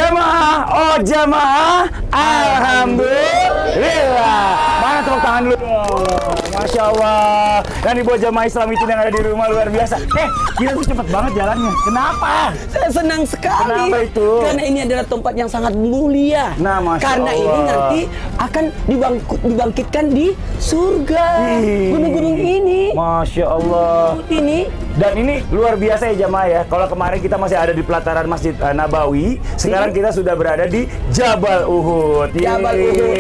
Jamaah, oh jamaah, alhamdulillah. Mana tepuk tangan dulu? Masya Allah. Dan buat jamaah Islam itu yang ada di rumah luar biasa. Kita tuh cepet banget jalannya. Kenapa? Saya senang sekali. Kenapa itu? Karena ini adalah tempat yang sangat mulia. Nah, Masya karena Allah. ini nanti akan dibangkitkan di surga. Gunung-gunung ini. Masya Allah. Ini. Dan ini luar biasa ya jamaah ya. Kalau kemarin kita masih ada di pelataran Masjid Nabawi, sekarang kita sudah berada di Jabal Uhud. Jabal Uhud.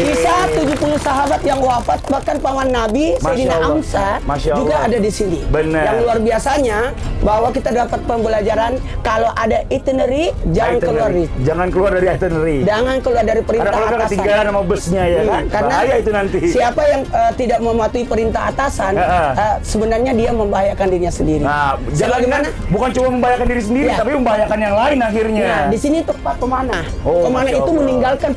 Kisah 70 sahabat yang wafat, bahkan paman Nabi Sayyidina Hamzah juga ada di sini. Benar. Yang luar biasanya bahwa kita dapat pembelajaran kalau ada itinerary jangan keluar. Jangan keluar dari itinerary. Jangan keluar dari perintah karena atasan. ketinggalan sama busnya ya kan. Karena bahaya itu nanti. Siapa yang tidak mematuhi perintah atasan, sebenarnya dia membahayakan dirinya sendiri. Nah, jangan bukan cuma membahayakan diri sendiri, tapi membahayakan yang lain akhirnya. Nah, di sini tempat pemanah. Pemanah itu Allah. meninggalkan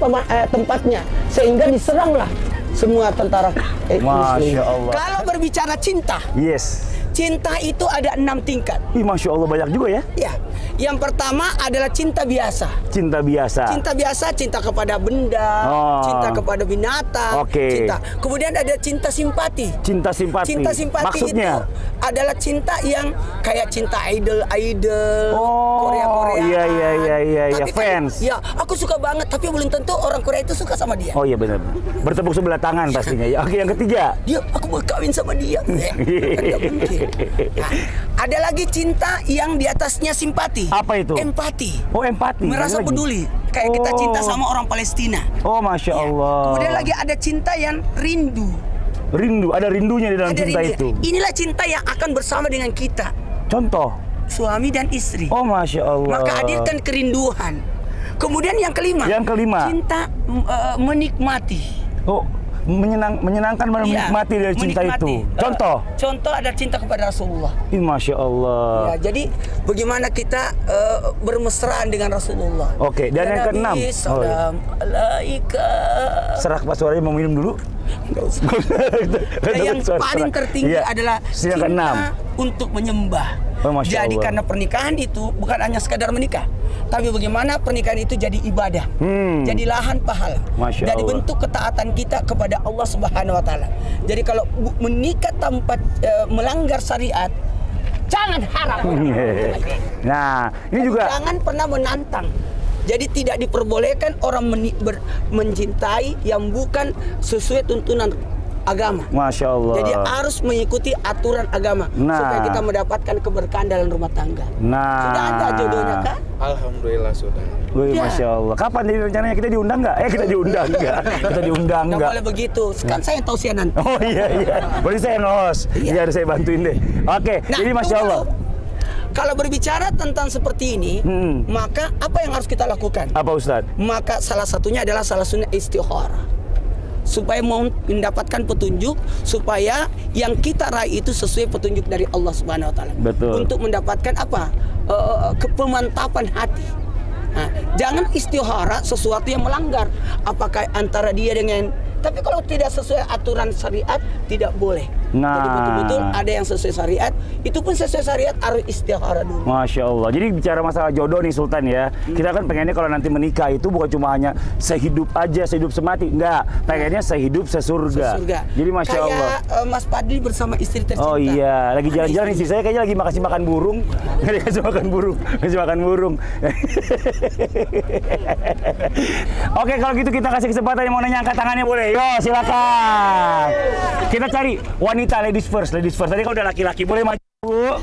tempatnya sehingga diseranglah semua tentara Muslim. Allah. Kalau berbicara cinta, cinta itu ada 6 tingkat. Ih, Masya Allah banyak juga ya. Ya, yang pertama adalah cinta biasa. Cinta biasa. Cinta biasa, cinta kepada benda, cinta kepada binatang, cinta. Kemudian ada cinta simpati. Cinta simpati. Cinta simpati maksudnya itu adalah cinta yang kayak cinta idol, Korea. Iya, fans. Ya, aku suka banget, tapi belum tentu orang Korea itu suka sama dia. Oh iya benar. Bertepuk sebelah tangan pastinya. Ya. Oke, yang ketiga. Dia, aku mau kawin sama dia. Kan nggak mungkin. Nah, ada lagi cinta yang di atasnya simpati. Apa itu? Empati. Oh, empati. Merasa peduli. Kayak kita cinta sama orang Palestina. Oh, Masya Allah. Kemudian lagi ada cinta yang rindu. Rindu, ada rindunya di dalam cinta itu. Inilah cinta yang akan bersama dengan kita. Contoh? Suami dan istri. Oh, Masya Allah. Maka hadirkan kerinduan. Kemudian yang kelima. Cinta menikmati. Oh, menyenangkan menikmati dari cinta itu. Contoh? Contoh ada cinta kepada Rasulullah. Masya Allah. Ya, jadi bagaimana kita bermesraan dengan Rasulullah. Oke, dan yang keenam. Serah Pak Suaranya mau minum dulu? Yang paling tertinggi adalah cinta untuk menyembah. Jadi karena pernikahan itu bukan hanya sekadar menikah, tapi bagaimana pernikahan itu jadi ibadah, jadi lahan pahala, jadi bentuk ketaatan kita kepada Allah Subhanahu Wa Taala. Jadi kalau menikah tanpa melanggar syariat, jangan harap. Nah, ini juga jangan pernah menantang. Jadi tidak diperbolehkan orang mencintai yang bukan sesuai tuntunan agama. Masya Allah. Jadi harus mengikuti aturan agama supaya kita mendapatkan keberkahan dalam rumah tangga. Sudah ada jodohnya kan? Alhamdulillah sudah. Wih, Masya Allah. Kapan jadi rencananya kita diundang nggak? Kita diundang nggak? Kita diundang nggak? Nggak boleh begitu. Kan saya yang tausiah nanti. Oh iya. Boleh saya nge-host. Iya, saya bantuin deh. Oke, jadi Masya Allah. Kalau berbicara tentang seperti ini, maka apa yang harus kita lakukan? Apa Ustadz? Maka salah satunya adalah salah satunya istikharah. Supaya mau mendapatkan petunjuk, supaya yang kita raih itu sesuai petunjuk dari Allah Subhanahu Wa Taala. Betul. Untuk mendapatkan apa? Kepemantapan hati. Nah, jangan istikharah sesuatu yang melanggar. Apakah antara dia dengan, tapi kalau tidak sesuai aturan syariat tidak boleh. Jadi betul-betul ada yang sesuai syariat, itu pun sesuai syariat harus istikharah dulu. Masya Allah. Jadi bicara masalah jodoh nih Sultan ya, kita kan pengennya kalau nanti menikah itu bukan cuma hanya sehidup aja, sehidup semati, enggak. Pengennya sehidup sesurga. Jadi Masya Allah. Kayak Mas Padli bersama istri tercinta. Oh iya, lagi jalan-jalan istri saya kayaknya lagi makasih makan burung. Kasih makan burung. Oke, kalau gitu kita kasih kesempatan yang mau nanya, angkat tangannya boleh. Yo, silakan. Kita cari wanita, ladies first. Tadi kalau udah laki-laki boleh maju.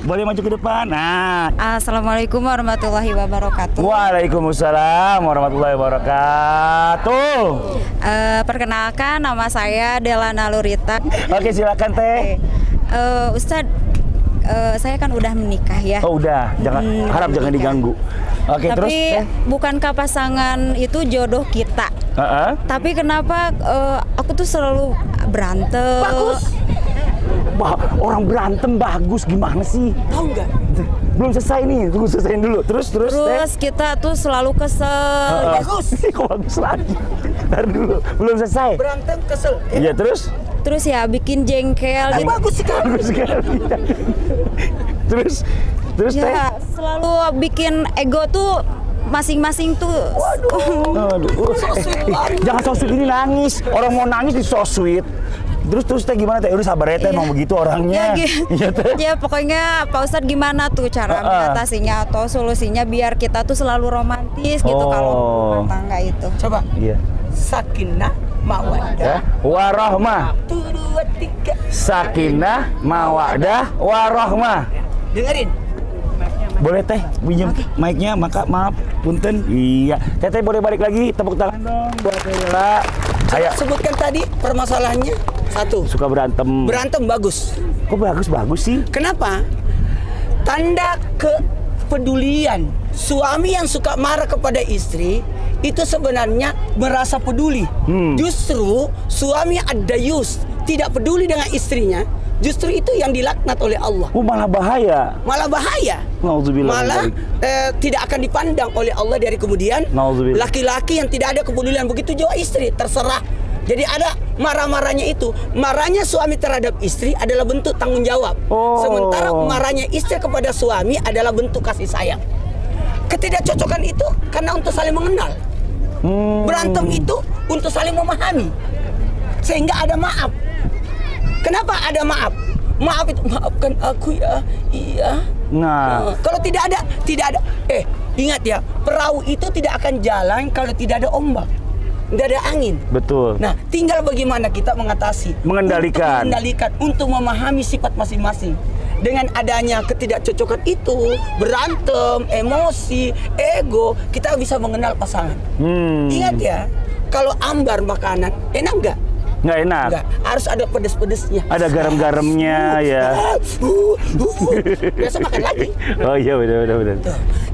Boleh maju ke depan. Nah. Assalamualaikum warahmatullahi wabarakatuh. Waalaikumsalam warahmatullahi wabarakatuh. Perkenalkan, nama saya Delana Lurita. Oke, silakan Teh. Ustadz, saya kan udah menikah ya. Oh udah, harap jangan diganggu. Oke, terus. Tapi bukankah pasangan itu jodoh kita? Tapi kenapa aku tuh selalu berantem? Bagus. Orang berantem bagus gimana sih? Tahu nggak? Belum selesai nih, tunggu selesaiin dulu. Terus kita tuh selalu kesel. Bagus. Kok bagus lagi? Ntar dulu, belum selesai. Berantem kesel. Iya, terus ya bikin jengkel. Bagus sekali. Terus ya, selalu bikin ego tuh masing-masing tuh. Aduh. Jangan so sweet, ini nangis. Orang mau nangis di so sweet. Terus teh gimana teh? Udah sabar ya teh, emang begitu orangnya. Ya pokoknya Pak Ustadz gimana tuh cara mengatasinya atau solusinya biar kita tuh selalu romantis gitu kalau rumah tangga itu. Coba. Iya. Sakinah mawaddah warahmah. 2, 3. Sakinah mawaddah warahmah. Dengerin. Boleh teh pinjam mic-nya, maka maaf punten. Iya. Teteh boleh balik lagi, tepuk tangan dong buat Lela. Ayo sebutkan tadi permasalahannya. 1. Suka berantem. Berantem bagus. Kok bagus sih? Kenapa? Tanda kepedulian. Suami yang suka marah kepada istri itu sebenarnya merasa peduli. Justru suami ad-dayus tidak peduli dengan istrinya. Justru itu yang dilaknat oleh Allah. Malah bahaya. Malah bahaya. Malah tidak akan dipandang oleh Allah dari kemudian. Laki-laki yang tidak ada kepedulian, begitu juga istri, terserah. Jadi ada marah-marahnya itu. Marahnya suami terhadap istri adalah bentuk tanggung jawab. Sementara marahnya istri kepada suami adalah bentuk kasih sayang. Ketidakcocokan itu karena untuk saling mengenal. Berantem itu untuk saling memahami. Sehingga ada maaf. Kenapa ada maaf? Maaf itu, maafkan aku ya. Iya. Nah, kalau tidak ada. Ingat ya, perahu itu tidak akan jalan kalau tidak ada ombak, tidak ada angin. Betul. Nah, tinggal bagaimana kita mengatasi, mengendalikan, untuk memahami sifat masing-masing. Dengan adanya ketidakcocokan itu, berantem, emosi, ego, kita bisa mengenal pasangan. Ingat ya, kalau ambar makanan, enak nggak? Nggak enak. Nggak, harus ada pedes-pedesnya. Ada garam-garamnya ya. Biasa makan lagi. Oh iya, benar.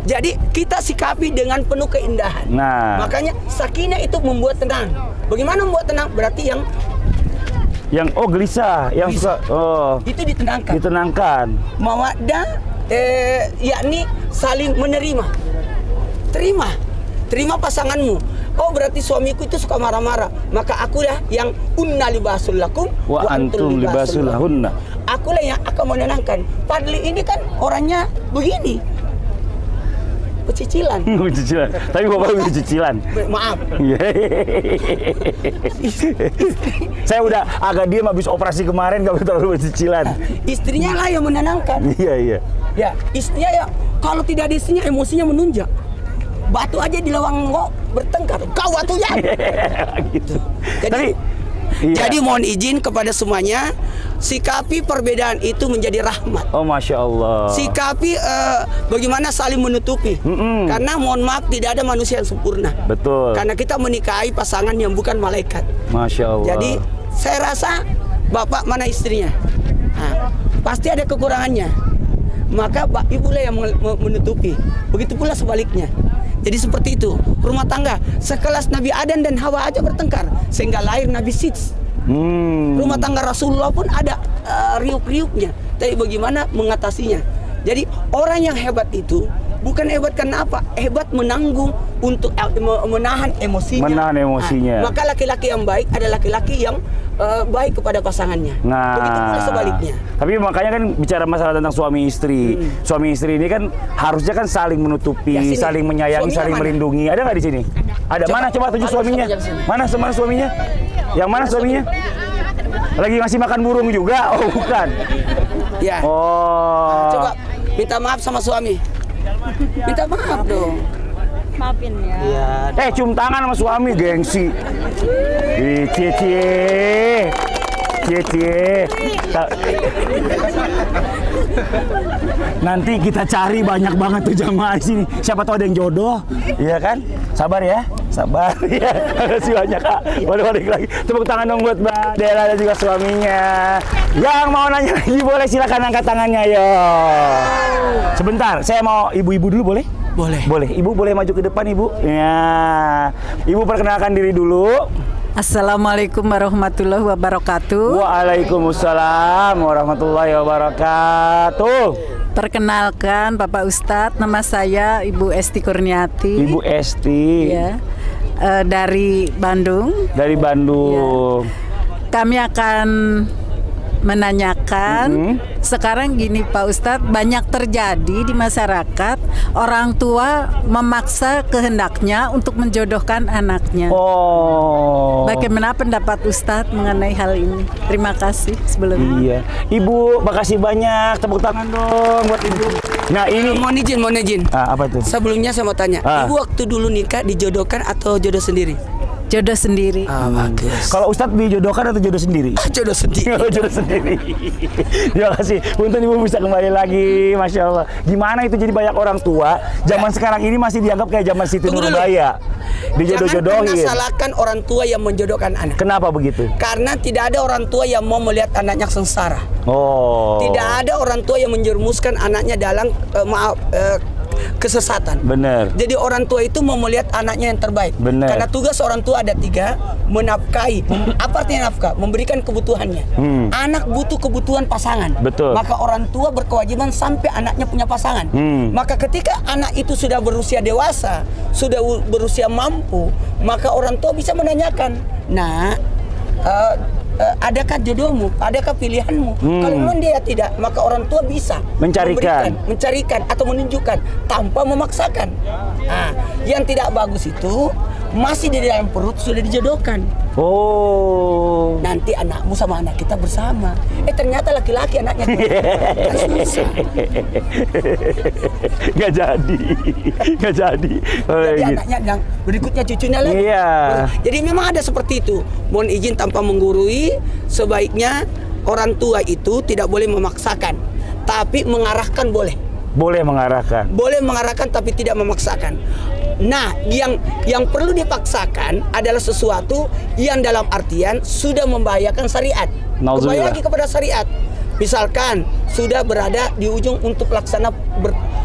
Jadi kita sikapi dengan penuh keindahan. Nah, makanya sakinah itu membuat tenang. Bagaimana membuat tenang? Berarti yang gelisah, yang suka itu ditenangkan. Ditenangkan. Mawaddah yakni saling menerima. Terima pasanganmu. Oh, berarti suamiku itu suka marah-marah. Maka akulah yang unna libasul lakum wa antum libasul lahunna. Akulah yang akan menenangkan. Padli ini kan orangnya begini. Pecicilan. Pecicilan. Tapi bapak udah cicilan. Maaf. Saya udah agak diam habis operasi kemarin, gak terlalu pecicilan. Istrinya lah yang menenangkan. Iya. Ya, istrinya ya kalau tidak ada istrinya emosinya menunjuk. Batu aja di lawang bertengkar. Kau batunya. Gitu. Jadi mohon izin kepada semuanya, sikapi perbedaan itu menjadi rahmat. Oh, Masya Allah. Sikapi bagaimana saling menutupi. Karena mohon maaf tidak ada manusia yang sempurna. Betul. Karena kita menikahi pasangan yang bukan malaikat. Masya Allah. Jadi saya rasa bapak mana istrinya, pasti ada kekurangannya. Maka ibu lah yang menutupi. Begitu pula sebaliknya. Jadi seperti itu, rumah tangga sekelas Nabi Adam dan Hawa aja bertengkar sehingga lahir Nabi Sits. Rumah tangga Rasulullah pun ada riuk-riuknya. Tapi bagaimana mengatasinya? Jadi orang yang hebat itu bukan hebat karena apa? Hebat menanggung untuk menahan emosinya. Maka laki-laki yang baik adalah laki-laki yang baik kepada pasangannya. Begitu pula sebaliknya. Tapi makanya kan bicara masalah tentang suami istri. Suami istri ini kan harusnya kan saling menutupi, saling menyayangi, saling melindungi. Ada nggak di sini? Ada. Mana coba tunjuk suaminya? Mana suaminya? Yang mana suaminya? Lagi ngasih makan burung juga? Oh, bukan. Ya. Oh. Coba minta maaf sama suami. Minta maaf dong. Maafin ya. Cium tangan sama suami, gengsi. Cie. Nanti kita cari banyak banget tuh jamaah di sini. Siapa tahu ada yang jodoh, iya kan? Sabar ya. Makasih banyak, Kak. Balik lagi. Tepuk tangan dong buat Mbak Dela dan juga suaminya. Yang mau nanya lagi boleh silakan angkat tangannya, yo. Sebentar, saya mau ibu-ibu dulu boleh? Boleh. Ibu boleh maju ke depan, Ibu. Ya. Ibu perkenalkan diri dulu. Assalamualaikum warahmatullahi wabarakatuh. Waalaikumsalam warahmatullahi wabarakatuh. Perkenalkan Bapak Ustadz, nama saya Ibu Esti Kurniati. Ibu Esti. Ya. Dari Bandung. Dari Bandung. Ya. Kami akan menanyakan. Sekarang gini Pak Ustadz, banyak terjadi di masyarakat orang tua memaksa kehendaknya untuk menjodohkan anaknya. Bagaimana pendapat Ustadz mengenai hal ini? Terima kasih sebelumnya. Iya, Ibu, makasih banyak, tepuk tangan dong buat Ibu. Nah ini mohon izin. Apa itu? Sebelumnya saya mau tanya, Ibu waktu dulu nikah dijodohkan atau jodoh sendiri? Jodoh sendiri. Bagus. Kalau Ustadz dijodohkan atau jodoh sendiri? Jodoh sendiri. Jodoh sendiri. Terima kasih. Punten Ibu bisa kembali lagi, Masya Allah. Gimana itu jadi banyak orang tua zaman sekarang ini masih dianggap kayak zaman Siti Nurbaya. Dijodoh-jodohin. Jangan pernah salahkan orang tua yang menjodohkan anak. Kenapa begitu? Karena tidak ada orang tua yang mau melihat anaknya sengsara. Tidak ada orang tua yang menjerumuskan anaknya dalam kesesatan. Benar. Jadi orang tua itu mau melihat anaknya yang terbaik. Benar. Karena tugas orang tua ada 3, menafkahi. Apa artinya nafkah? Memberikan kebutuhannya. Anak butuh kebutuhan pasangan. Betul. Maka orang tua berkewajiban sampai anaknya punya pasangan. Maka ketika anak itu sudah berusia dewasa, sudah berusia mampu, maka orang tua bisa menanyakan, "Nak, adakah jodohmu? Adakah pilihanmu?" Kalau memang dia tidak, maka orang tua bisa mencarikan atau menunjukkan tanpa memaksakan. Nah, yang tidak bagus itu masih di dalam perut sudah dijodohkan. Nanti anakmu sama anak kita bersama. Ternyata laki-laki anaknya. Kan susah. Gak jadi. Jadi anaknya yang berikutnya cucunya lagi. Iya. Jadi memang ada seperti itu. Mohon izin tanpa menggurui, sebaiknya orang tua itu tidak boleh memaksakan, tapi mengarahkan boleh. Boleh mengarahkan. Boleh mengarahkan tapi tidak memaksakan. Nah, yang perlu dipaksakan adalah sesuatu yang dalam artian sudah membahayakan syariat. Kembali lagi kepada syariat. Misalkan sudah berada di ujung untuk laksana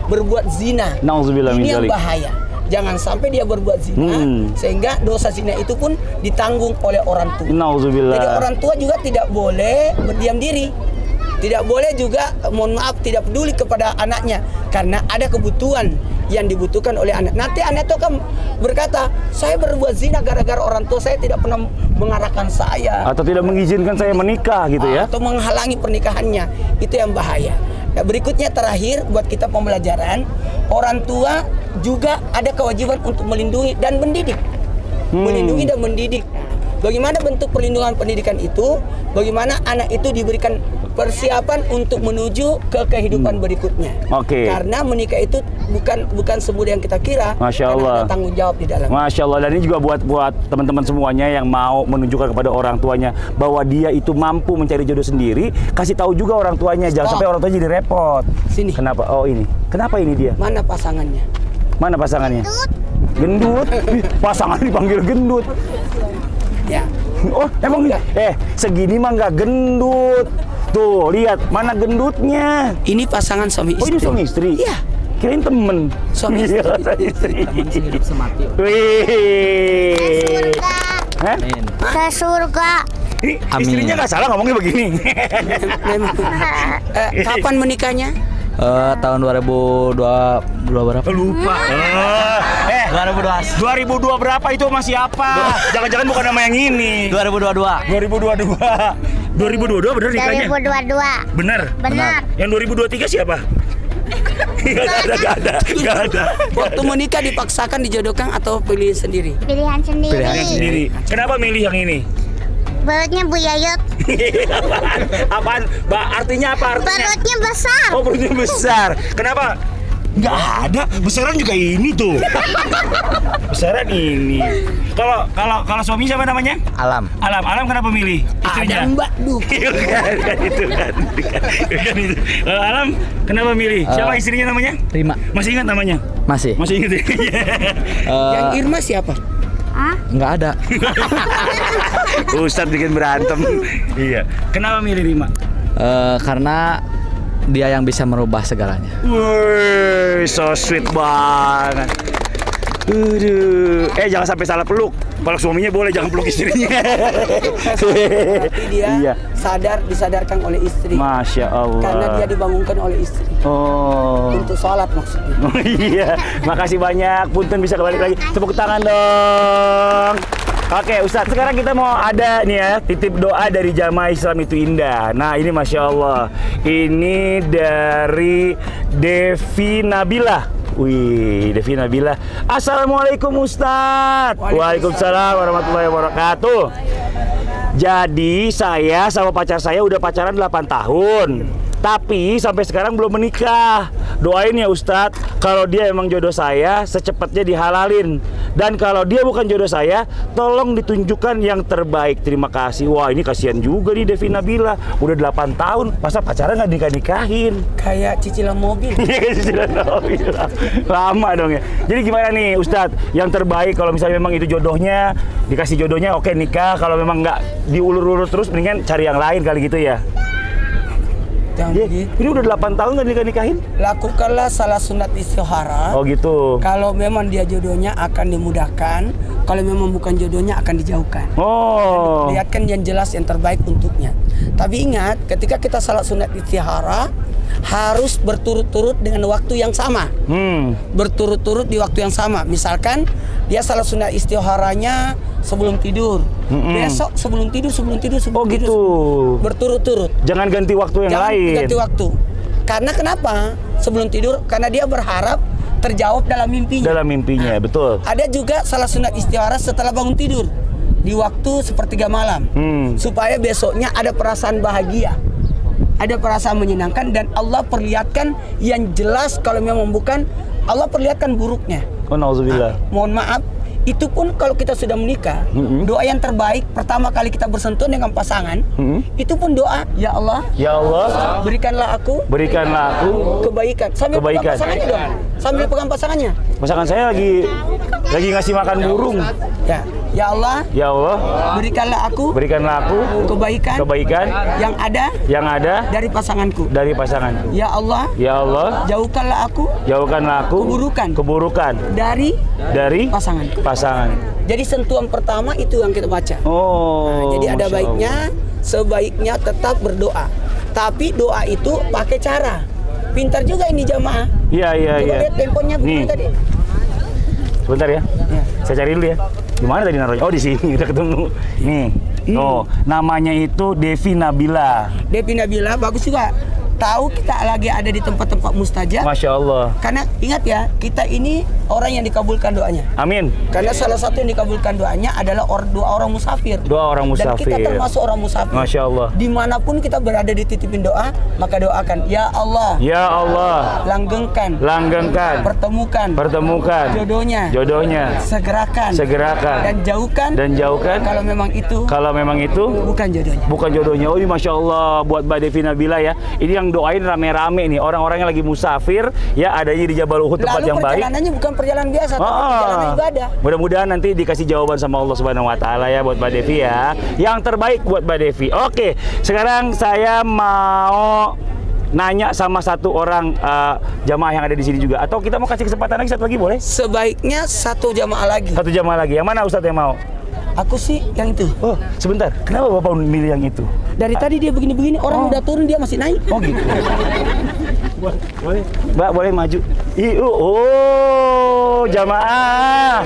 berbuat zina. Ini yang bahaya. Jangan sampai dia berbuat zina sehingga dosa zina itu pun ditanggung oleh orang tua. Jadi orang tua juga tidak boleh berdiam diri. Tidak boleh juga, mohon maaf, tidak peduli kepada anaknya karena ada kebutuhan yang dibutuhkan oleh anak. Nanti anak itu akan berkata, "Saya berbuat zina gara-gara orang tua saya tidak pernah mengarahkan saya." Atau tidak mengizinkan saya menikah gitu ya. Atau menghalangi pernikahannya. Itu yang bahaya. Nah, berikutnya terakhir buat kita pembelajaran, orang tua juga ada kewajiban untuk melindungi dan mendidik. Melindungi dan mendidik. Bagaimana bentuk perlindungan pendidikan itu? Bagaimana anak itu diberikan persiapan untuk menuju ke kehidupan berikutnya. Karena menikah itu bukan semudah yang kita kira. Masya Allah. Karena ada tanggung jawab di dalam. Masya Allah. Dan ini juga buat teman-teman semuanya yang mau menunjukkan kepada orang tuanya bahwa dia itu mampu mencari jodoh sendiri. Kasih tahu juga orang tuanya. Jangan sampai orang tuanya jadi repot. Sini. Kenapa? Ini. Kenapa ini dia? Mana pasangannya? Mana pasangannya? Gendut. Pasangan dipanggil gendut. Ya. Emang segini mah nggak gendut. Tuh, lihat mana gendutnya. Ini pasangan suami istri. Ini suami istri? Iya. Kirain temen. Suami istri. Teman sehidup semati. Wih. Ke surga. Ini istrinya nggak salah ngomongnya begini. Kapan menikahnya? Tahun 2002 berapa? Lupa. 2002 berapa itu masih apa? Jangan-jangan bukan nama yang ini. 2022 bener nikahnya? 2022. Bener? Yang 2023 siapa? Gak ada. Waktu menikah dipaksakan, dijodohkan atau pilih sendiri? Pilihan sendiri. Kenapa milih yang ini? Perutnya Bu Yayut. Apaan? Artinya apa? Perutnya besar. Oh, perutnya besar. Kenapa? Nggak ada. Besaran juga ini tuh. Besaran ini. Kalau suami siapa namanya? Alam. Alam kenapa milih istrinya? Ada Mbak Du. Itu kan. Kalau Alam kenapa milih? Siapa istrinya namanya? Rima. Masih ingat namanya? Masih ingat ya? Yang Irma siapa? Nggak ada. Ustadz bikin berantem. Iya. Kenapa milih Rima? Karena dia yang bisa merubah segalanya. Wih, so sweet banget. Jangan sampai salah peluk. Kalau suaminya boleh, jangan peluk istrinya. Berarti dia disadarkan oleh istri. Masya Allah. Karena dia dibangunkan oleh istri. Untuk sholat maksudnya. Iya. Makasih banyak. Punten bisa kembali lagi. Tepuk tangan dong. Oke, Ustadz, sekarang kita mau ada nih ya, titip doa dari jamaah Islam itu indah. Nah, ini Masya Allah. Ini dari Devi Nabila. Wih, Devi Nabila. Assalamualaikum Ustadz. Waalaikumsalam warahmatullahi wabarakatuh. Jadi saya sama pacar saya udah pacaran 8 tahun. Tapi sampai sekarang belum menikah. Doain ya Ustadz, kalau dia emang jodoh saya, secepatnya dihalalin. Dan kalau dia bukan jodoh saya, tolong ditunjukkan yang terbaik. Terima kasih. Wah, ini kasihan juga nih Devi Nabila. Udah 8 tahun, masa pacaran nggak nikah-nikahin? Kayak cicilan mobil. Iya, cicilan mobil. Lama dong ya. Jadi gimana nih Ustadz, yang terbaik kalau misalnya memang itu jodohnya, dikasih jodohnya, oke nikah. Kalau memang nggak diulur-ulur terus, mendingan cari yang lain kali gitu ya. Jangan begitu. Ini udah 8 tahun nggak nikah-nikahin? Lakukanlah salah sunat istihara. Oh gitu. Kalau memang dia jodohnya akan dimudahkan, kalau memang bukan jodohnya akan dijauhkan. Oh. Lihatkan yang jelas yang terbaik untuknya. Tapi ingat, ketika kita salat sunat istihara harus berturut-turut dengan waktu yang sama. Berturut-turut di waktu yang sama. Misalkan dia salat sunat istiharanya sebelum tidur. Besok sebelum tidur. Oh gitu. Berturut-turut. Jangan ganti waktu yang lain. Ganti waktu. Karena kenapa? Sebelum tidur, karena dia berharap terjawab dalam mimpinya. Dalam mimpinya, betul. Ada juga salat sunat istihara setelah bangun tidur di waktu sepertiga malam, supaya besoknya ada perasaan bahagia, ada perasaan menyenangkan, dan Allah perlihatkan yang jelas. Kalau memang bukan, Allah perlihatkan buruknya. Oh, nauzubillah. Mohon maaf. Itu pun kalau kita sudah menikah, doa yang terbaik pertama kali kita bersentuh dengan pasangan, itu pun doa, ya Allah, berikanlah aku kebaikan. Sambil pegang pasangannya dong. Sambil pegang pasangannya. Pasangan saya lagi ngasih makan burung. Ya Allah, berikanlah aku kebaikan yang ada dari pasanganku. Ya Allah, jauhkanlah aku keburukan dari pasangan. Jadi sentuhan pertama itu yang kita baca. Jadi ada baiknya, sebaiknya tetap berdoa. Tapi doa itu pakai cara. Pintar juga ini jamaah. Iya. Lihat temponya begini tadi. Sebentar ya. Saya cari dulu ya. Di mana tadi naruhnya? Oh, di sini udah ketemu. Nih. Oh, namanya itu Devi Nabila. Devi Nabila bagus juga. Tahu kita lagi ada di tempat-tempat mustajab. Masya Allah. Karena ingat ya, kita ini orang yang dikabulkan doanya. Amin. Karena salah satu yang dikabulkan doanya adalah doa orang musafir. Dan kita termasuk orang musafir. Masya Allah. Dimanapun kita berada dititipin doa, maka doakan. Ya Allah. Langgengkan. Pertemukan. Jodohnya. Segerakan. Dan jauhkan. Kalau memang itu. Bukan jodohnya. Oh, Masya Allah. Buat Mbak Devi Nabila ya. Ini yang doain rame-rame nih, orang-orang yang lagi musafir ya, adanya di Jabal Uhud, tempat yang baik. Perjalanannya bukan perjalanan biasa, tapi perjalanan ibadah. Mudah-mudahan nanti dikasih jawaban sama Allah Subhanahu wa taala ya buat Mbak Devi ya. Yang terbaik buat Mbak Devi. Oke, sekarang saya mau nanya sama satu orang jamaah yang ada di sini juga, atau kita mau kasih kesempatan lagi satu lagi boleh? Sebaiknya satu jamaah lagi. Yang mana Ustadz yang mau? Aku sih yang itu. Oh, sebentar. Kenapa Bapak milih yang itu? Dari tadi dia begini-begini, orang udah turun, dia masih naik. Oh gitu. Boleh. Mbak, boleh maju. Oh, jamaah.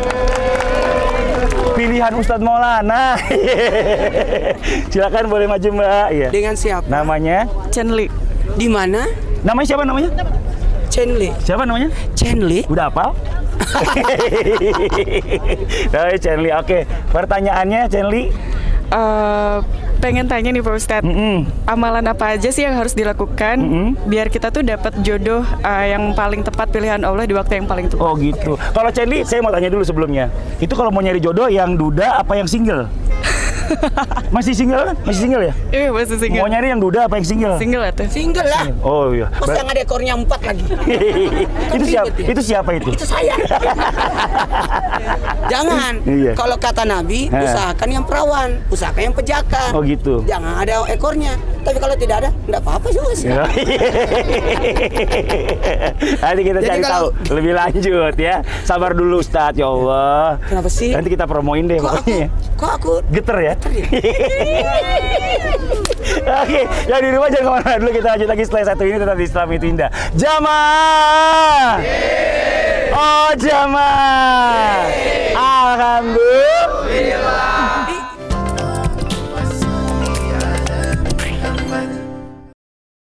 Pilihan Ustadz Maulana. Silakan boleh maju, Mbak. Iya. Dengan siapa? Namanya Chenli. Di mana? Namanya siapa namanya? Chenli. Siapa namanya? Chenli. Udah hafal? Chenli, oke. Pertanyaannya Chenli, pengen tanya nih Pak Ustadz, amalan apa aja sih yang harus dilakukan biar kita tuh dapat jodoh yang paling tepat, pilihan Allah di waktu yang paling tepat? Oh gitu. Kalau Chenli, saya mau tanya dulu sebelumnya. Itu kalau mau nyari jodoh yang duda apa yang single? Masih single kan? Masih single ya? Iya, masih single. Mau nyari yang duda apa yang single? Single atau? Single lah. Oh iya. Masa yang ada ekornya 4 lagi? Itu siapa itu? Itu saya. Jangan. Iya. Kalau kata Nabi, usahakan yang perawan, usahakan yang pejaka. Oh gitu. Jangan ada ekornya. Tapi kalau tidak ada, enggak apa-apa juga sih. Nanti kita cari tahu lebih lanjut ya. Sabar dulu Ustadz, ya Allah. Kenapa sih? Nanti kita promoin deh pokoknya. Kok aku geter ya? Oke, yang di rumah jangan kemana dulu, kita lanjut lagi setelah satu ini, tetap di Islam itu indah. Jamaah, oh jamaah, alhamdulillah.